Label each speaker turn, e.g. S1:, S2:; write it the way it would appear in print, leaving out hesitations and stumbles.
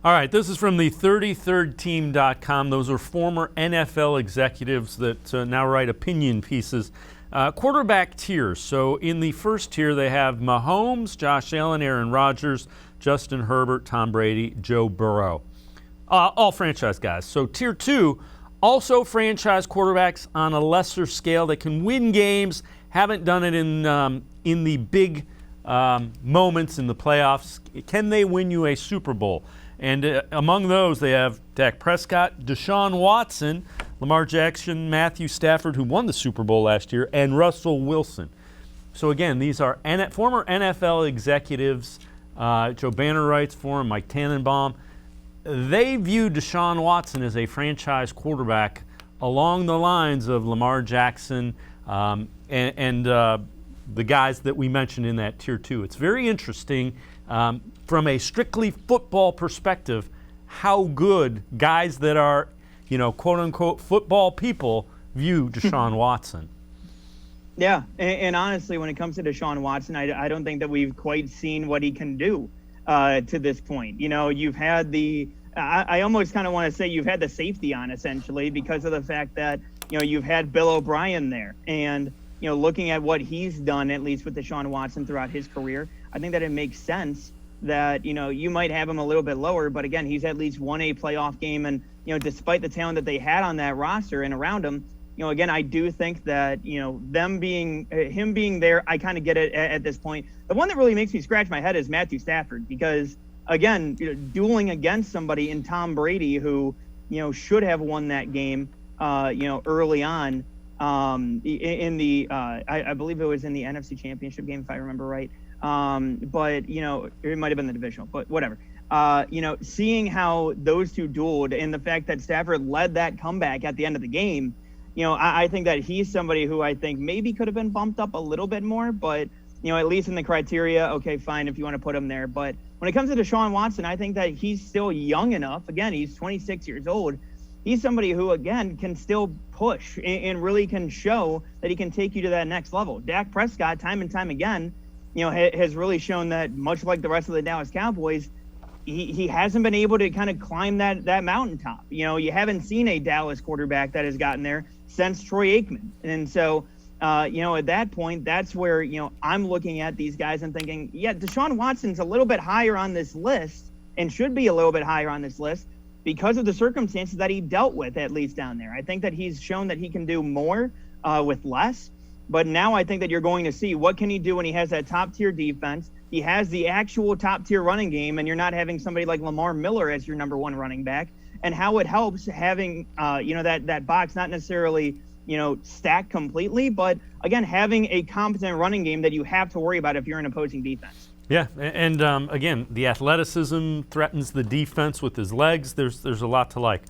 S1: All right, this is from the 33rdteam.com. Those are former NFL executives that now write opinion pieces. Quarterback tiers. So in the first tier, they have Mahomes, Josh Allen, Aaron Rodgers, Justin Herbert, Tom Brady, Joe Burrow. All franchise guys. So tier 2, also franchise quarterbacks on a lesser scale that can win games, haven't done it in the big moments in the playoffs. Can they win you a Super Bowl? And among those, they have Dak Prescott, Deshaun Watson, Lamar Jackson, Matthew Stafford, who won the Super Bowl last year, and Russell Wilson. So again, these are former NFL executives. Joe Banner writes for him, Mike Tannenbaum. They view Deshaun Watson as a franchise quarterback along the lines of Lamar Jackson and the guys that we mentioned in that tier 2. It's very interesting from a strictly football perspective how good guys that are, quote-unquote football people view Deshaun Watson.
S2: Yeah, and honestly, when it comes to Deshaun Watson, I don't think that we've quite seen what he can do to this point. You've had I almost kind of want to say you've had the safety on, essentially, because of the fact that, you've had Bill O'Brien there. And, looking at what he's done, at least with Deshaun Watson throughout his career, I think that it makes sense that, you might have him a little bit lower. But again, he's at least won a playoff game. And, despite the talent that they had on that roster and around him, again, I do think that, him being there, I kind of get it at this point. The one that really makes me scratch my head is Matthew Stafford, because, again, dueling against somebody in Tom Brady who, should have won that game, early on in the, I believe it was in the NFC Championship game, if I remember right. But, it might have been the divisional, but whatever. Seeing how those two dueled and the fact that Stafford led that comeback at the end of the game, I think that he's somebody who I think maybe could have been bumped up a little bit more, but, at least in the criteria, okay, fine, if you want to put him there. But when it comes to Deshaun Watson, I think that he's still young enough. Again, he's 26 years old. He's somebody who, again, can still push and really can show that he can take you to that next level. Dak Prescott, time and time again, has really shown that, much like the rest of the Dallas Cowboys, he hasn't been able to kind of climb that mountaintop. You haven't seen a Dallas quarterback that has gotten there since Troy Aikman. And so, at that point, that's where, I'm looking at these guys and thinking, yeah, Deshaun Watson's a little bit higher on this list and should be a little bit higher on this list because of the circumstances that he dealt with, at least down there. I think that he's shown that he can do more with less. But now I think that you're going to see what can he do when he has that top-tier defense. He has the actual top-tier running game, and you're not having somebody like Lamar Miller as your number one running back, and how it helps having, that box not necessarily, stacked completely, but, again, having a competent running game that you have to worry about if you're an opposing defense.
S1: Yeah, and again, the athleticism threatens the defense with his legs. There's a lot to like.